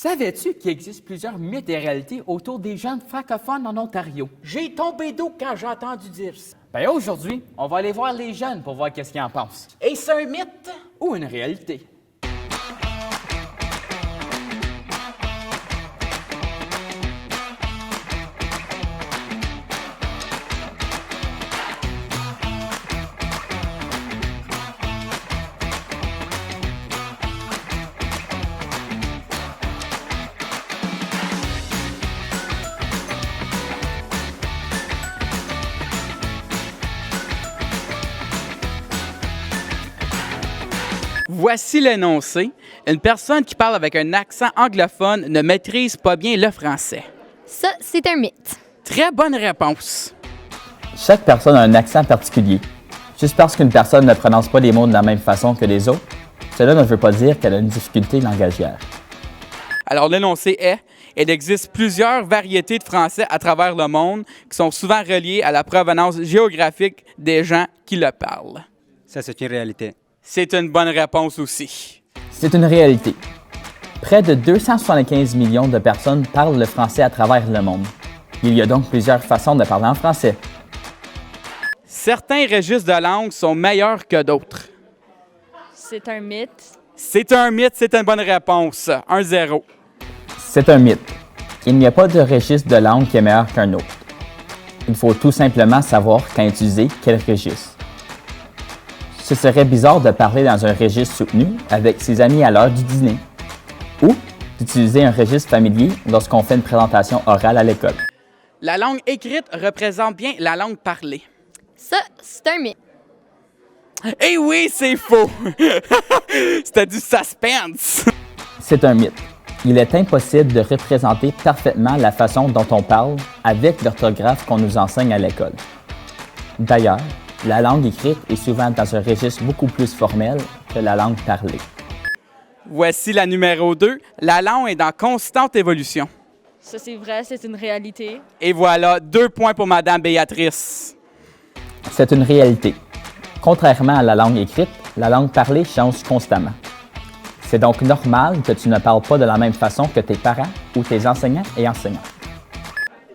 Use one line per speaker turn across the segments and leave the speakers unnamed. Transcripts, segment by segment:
Savais-tu qu'il existe plusieurs mythes et réalités autour des jeunes francophones en Ontario?
J'ai tombé d'eau quand j'ai entendu dire ça.
Ben aujourd'hui, on va aller voir les jeunes pour voir qu'est-ce qu'ils en pensent.
Et c'est un mythe?
Ou une réalité.
Voici l'énoncé. Une personne qui parle avec un accent anglophone ne maîtrise pas bien le français.
Ça, c'est un mythe.
Très bonne réponse.
Chaque personne a un accent particulier. Juste parce qu'une personne ne prononce pas les mots de la même façon que les autres, cela ne veut pas dire qu'elle a une difficulté langagière.
Alors l'énoncé est, il existe plusieurs variétés de français à travers le monde qui sont souvent reliées à la provenance géographique des gens qui le parlent.
Ça, c'est une réalité.
C'est une bonne réponse aussi.
C'est une réalité. Près de 275 millions de personnes parlent le français à travers le monde. Il y a donc plusieurs façons de parler en français.
Certains registres de langue sont meilleurs que d'autres.
C'est un mythe.
C'est un mythe, c'est une bonne réponse. 1-0.
C'est un mythe. Il n'y a pas de registre de langue qui est meilleur qu'un autre. Il faut tout simplement savoir quand utiliser quel registre. Ce serait bizarre de parler dans un registre soutenu avec ses amis à l'heure du dîner ou d'utiliser un registre familier lorsqu'on fait une présentation orale à l'école.
La langue écrite représente bien la langue parlée.
Ça, c'est un mythe.
Eh oui, c'est faux! C'était du suspense!
C'est un mythe. Il est impossible de représenter parfaitement la façon dont on parle avec l'orthographe qu'on nous enseigne à l'école. D'ailleurs, la langue écrite est souvent dans un registre beaucoup plus formel que la langue parlée.
Voici la numéro 2. La langue est en constante évolution.
Ça, c'est vrai, c'est une réalité.
Et voilà, 2 points pour Madame Béatrice.
C'est une réalité. Contrairement à la langue écrite, la langue parlée change constamment. C'est donc normal que tu ne parles pas de la même façon que tes parents ou tes enseignants et enseignantes.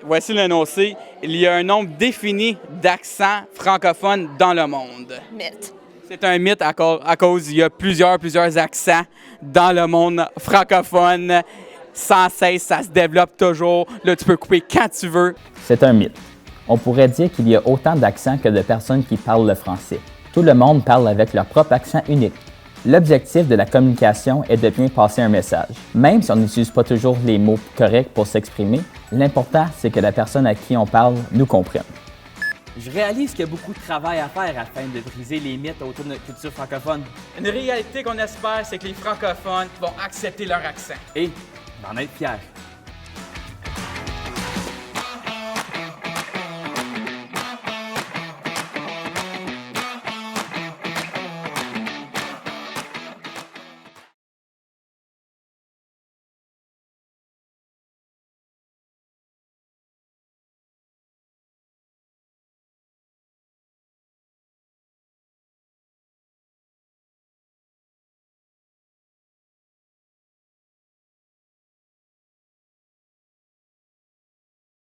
Voici l'énoncé. Il y a un nombre défini d'accents francophones dans le monde.
Mythe.
C'est un mythe à cause il y a plusieurs accents dans le monde francophone. Sans cesse, ça se développe toujours. Là, tu peux couper quand tu veux.
C'est un mythe. On pourrait dire qu'il y a autant d'accents que de personnes qui parlent le français. Tout le monde parle avec leur propre accent unique. L'objectif de la communication est de bien passer un message. Même si on n'utilise pas toujours les mots corrects pour s'exprimer, l'important, c'est que la personne à qui on parle nous comprenne.
Je réalise qu'il y a beaucoup de travail à faire afin de briser les mythes autour de notre culture francophone.
Une réalité qu'on espère, c'est que les francophones vont accepter leur accent.
Et d'en être fiers.